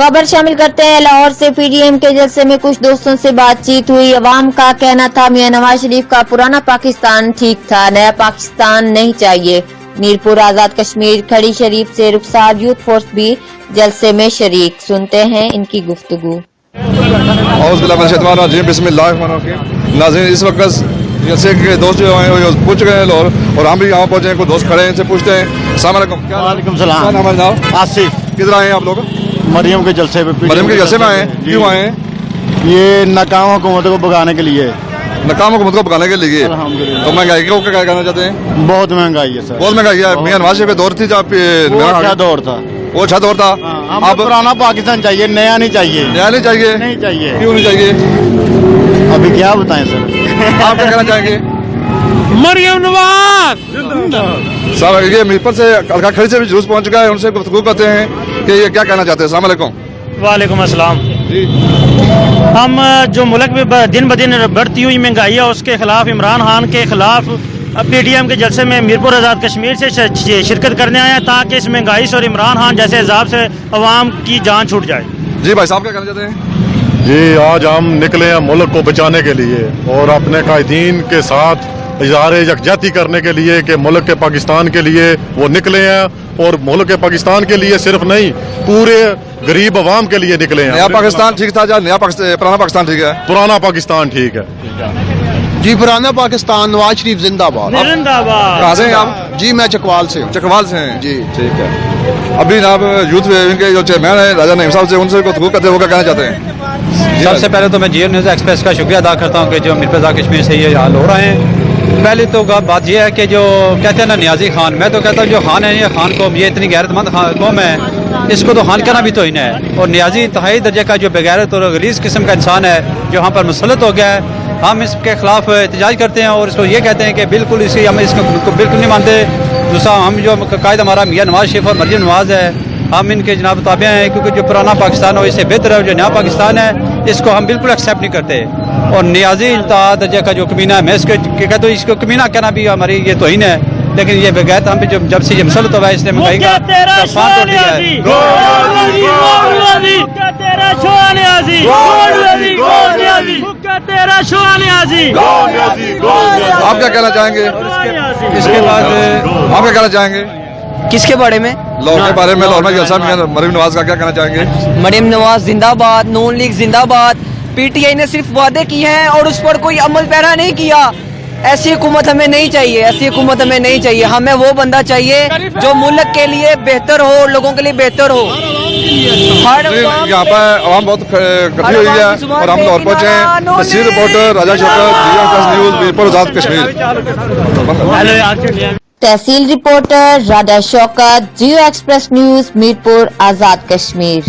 खबर शामिल करते हैं। लाहौर से पीडीएम के जलसे में कुछ दोस्तों से बातचीत हुई। अवाम का कहना था मियां नवाज शरीफ का पुराना पाकिस्तान ठीक था, नया पाकिस्तान नहीं चाहिए। मीरपुर आजाद कश्मीर खड़ी शरीफ से रुखसार यूथ फोर्स भी जलसे में शरीक। सुनते हैं इनकी गुफ्तगू। नाज़रीन, इस वक्त जैसे कि दोस्त जो हैं वो पूछ गए हैं और हम भी यहाँ पहुंचे हैं, कुछ दोस्त खड़े हैं, इनसे पूछते हैं। अस्सलाम वालेकुम। वालेकुम सलाम। क्या नाम है जनाब? आसिफ। किधर आए हैं आप लोग? मरियम के जलसे पे। मरियम के जलसे में आए हैं? क्यों आए हैं? ये नाकाम हुकूमत को भगाने के लिए। नाकाम हुकूमत को भगाने के लिए? अल्हम्दुलिल्लाह। तो महंगाई को क्या कहना चाहते हैं? बहुत महंगाई है सर, बहुत महंगाई है। मियां नवाज शरीफ पे दौर थी जहाँ वो अच्छा दौर था। वो अच्छा दौर था। अब पुराना पाकिस्तान चाहिए, नया नहीं चाहिए। नया नहीं चाहिए? नहीं चाहिए। क्यों नहीं चाहिए? अभी क्या बताएं सर। आप क्या कहना चाहेंगे? मरियम नवाज साहब, ये मीरपुर से अलका खड़ी से भी जुलूस पहुंच चुका है, उनसे गुफ्तगू करते हैं कि ये क्या कहना चाहते हैं। अस्सलाम वालेकुम। वालेकुम अस्सलाम। जी, हम जो मुल्क में दिन ब दिन बढ़ती हुई महंगाई है उसके खिलाफ, इमरान खान के खिलाफ पीडीएम के जलसे में मीरपुर आजाद कश्मीर से शिरकत करने आए हैं, ताकि इस महंगाई से और इमरान खान जैसे हिसाब से अवाम की जान छूट जाए। जी भाई साहब, क्या कहना चाहते हैं? जी, आज हम निकले हैं मुल्क को बचाने के लिए और अपने कायदीन के साथ इज़हार यकजहती करने के लिए कि मुल्क के पाकिस्तान के लिए वो निकले हैं। और मुल्क के पाकिस्तान के लिए सिर्फ नहीं, पूरे गरीब अवाम के लिए निकले हैं। नया पाकिस्तान ठीक था या पुराना पाकिस्तान ठीक है? पुराना पाकिस्तान ठीक है। जी, पुराना पाकिस्तान, नवाज शरीफ जिंदाबाद। जिंदाबाद। कहाँ से हैं आप? जी, मैं चकवाल से हूँ। चकवाल से हैं? जी, ठीक है। अभी जनाब यूथ विंग के जो चेयरमैन है राजा नईम साहब से उनसे गुफ्तगू करते हुए क्या कहना चाहते हैं? सबसे पहले तो मैं जियो न्यूज़ एक्सप्रेस का शुक्रिया अदा करता हूँ कि जो मीरपुर आजाद कश्मीर से ये हाल हो रहे हैं। पहले तो बात यह है कि जो कहते हैं ना नियाजी खान, मैं तो कहता हूँ जो खान है, ये खान कौम, ये इतनी गैरतमंद कौम है, इसको तो खान कहना भी तो ही है। और नियाजी इंतहाई दर्जे का जो बेगैरत और गलीज किस्म का इंसान है जो यहाँ पर मुसलत हो गया है, हम इसके खिलाफ एहतजाज करते हैं और इसको ये कहते हैं कि बिल्कुल इसकी हम इसको बिल्कुल नहीं मानते। दूसरा, हम जो कायद हमारा मियां नवाज शरीफ और मरियम नवाज है, हम इनके जनाब ताबे हैं, क्योंकि जो पुराना पाकिस्तान हो इससे बेहतर है जो नया पाकिस्तान है, इसको हम बिल्कुल एक्सेप्ट नहीं करते। और नियाजी इंतहा दर्जे का जो कमीना है, मैं इसको कहता हूँ इसको कमीना कहना भी हमारी ये तौहीन है। लेकिन ये बगैर हम भी जब से ये मसलत हुआ है इसने महंगाई का तूफान तोड़ दिया है। आप क्या कहना चाहेंगे? इसके बाद आप क्या कहना चाहेंगे? किसके बारे में? लाहौर के बारे में। लाहौर में जलसा मरियम नवाज का क्या कहना चाहेंगे? मरियम नवाज जिंदाबाद, नून लीग जिंदाबाद। पीटीआई ने सिर्फ वादे किए हैं और उस पर कोई अमल पैरा नहीं किया। ऐसी हुकूमत हमें नहीं चाहिए, ऐसी हुकूमत हमें नहीं चाहिए। हमें वो बंदा चाहिए जो मुल्क के लिए बेहतर हो, लोगों के लिए बेहतर हो। यहाँ पर आवाम बहुत इकट्ठी हुई है और हम लाहौर पहुंचे हैं। तस्वीर रिपोर्टर राजा शौकत, जियो न्यूज़, मीरपुर आजाद कश्मीर। तहसील रिपोर्टर राजा शौकत, जियो एक्सप्रेस न्यूज, मीरपुर आजाद कश्मीर।